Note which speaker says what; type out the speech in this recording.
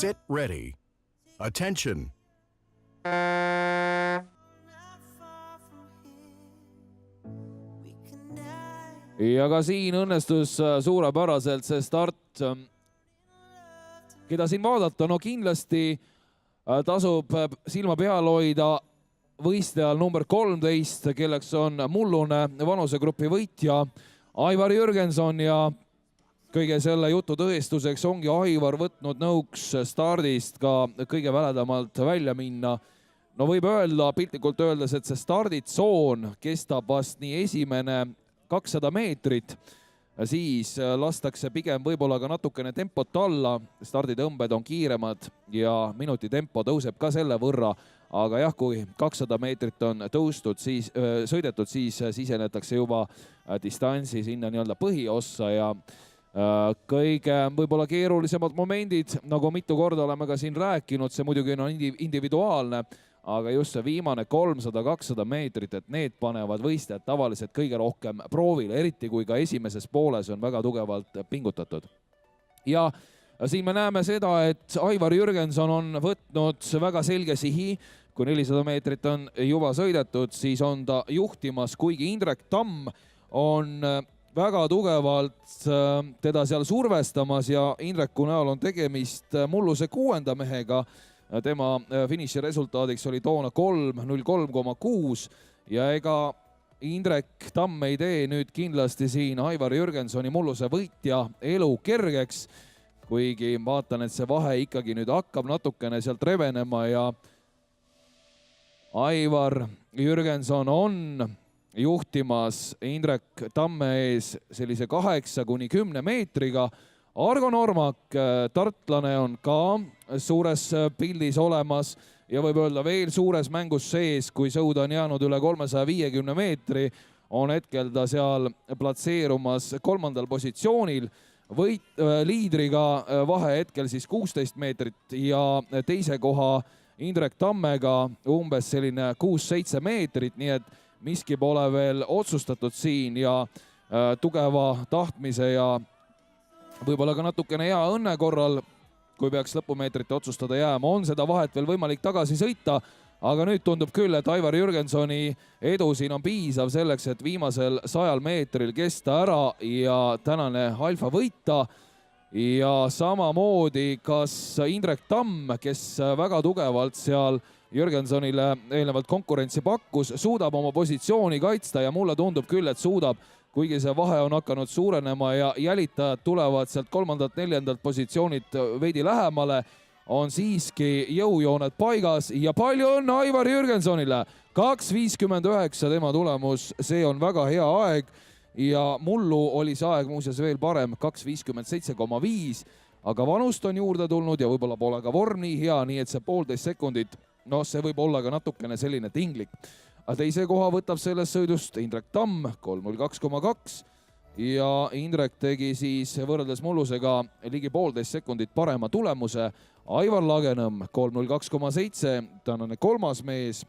Speaker 1: Sit ready. Attention.
Speaker 2: Ja ka siin õnnestus suurepäraselt see start. Keda siin vaadata? No kindlasti tasub silma peal hoida võistlejal number 13, kelleks on mullune vanusegrupi võitja Aivar Jürgenson ja kõige selle jutu tõestuseks ongi Aivar võtnud nõuks stardist ka kõige väledamalt välja minna. No võib öelda, piltlikult öeldes, et see starditsoon kestab vast nii esimene 200 meetrit, siis lastakse pigem võib-olla ka natukene tempot alla, starditõmbed on kiiremad ja minuti tempo tõuseb ka selle võrra, aga jah, kui 200 meetrit on sõidetud, siis sisenetakse juba distantsi sinna nii-öelda põhiossa ja kõige võib-olla keerulisemad momendid, nagu mitu korda oleme ka siin rääkinud, see muidugi on individuaalne, aga just see viimane 300-200 meetrit, et need panevad võistlejad tavaliselt kõige rohkem proovile, eriti kui ka esimeses pooles on väga tugevalt pingutatud. Ja siin me näeme seda, et Aivar Jürgenson on võtnud väga selge sihi, kui 400 meetrit on juba sõidetud, siis on ta juhtimas, kuigi Indrek Tamm on väga tugevalt teda seal survestamas ja Indreku näol on tegemist mulluse 6. mehega. Tema finiši resultaadiks oli toona 3.03,6 ja ega Indrek Tamm ei tee nüüd kindlasti siin Aivar Jürgensoni mulluse võitja elu kergeks, kuigi vaatan, et see vahe ikkagi nüüd hakkab natukene sealt revenema ja Aivar Jürgenson on juhtimas Indrek Tamme ees sellise 8-10 meetriga. Argo Normak, tartlane, on ka suures pildis olemas ja võib öelda veel suures mängus sees, kui sõuda on jäänud üle 350 meetri, on hetkel ta seal platseerumas 3. positsioonil. Liidriga vahe hetkel siis 16 meetrit ja teise koha Indrek Tammega umbes selline 6-7 meetrit, nii et miski pole veel otsustatud siin ja tugeva tahtmise ja võib-olla ka natukene hea õnne korral, kui peaks lõpumeetrite otsustada jääma, on seda vahet veel võimalik tagasi sõita, aga nüüd tundub küll, et Aivar Jürgensoni edu siin on piisav selleks, et viimasel 100 meetril kesta ära ja tänane alfa võita. Ja samamoodi kas Indrek Tamm, kes väga tugevalt seal Jürgensonile eelnevalt konkurentsi pakkus, suudab oma positsiooni kaitsta ja mulle tundub küll, et suudab, kuigi see vahe on hakanud suurenema ja jälitajad tulevad sealt 3.-4. positsioonid veidi lähemale, on siiski jõujooned paigas ja palju õnne Aivar Jürgensonile. 2.59 tema tulemus, see on väga hea aeg ja mullu oli see aeg muuseas veel parem, 2.57,5, aga vanust on juurde tulnud ja võib-olla pole ka vorm nii hea, nii et see 1,5 sekundit, no see võib olla ka natukene selline tinglik. Teise koha võtab sellest sõidust Indrek Tamm 3.02,2 ja Indrek tegi siis võrreldes mullusega ligi 1,5 sekundit parema tulemuse. Aivar Lagenõmm 3.02,7, tänane 3. mees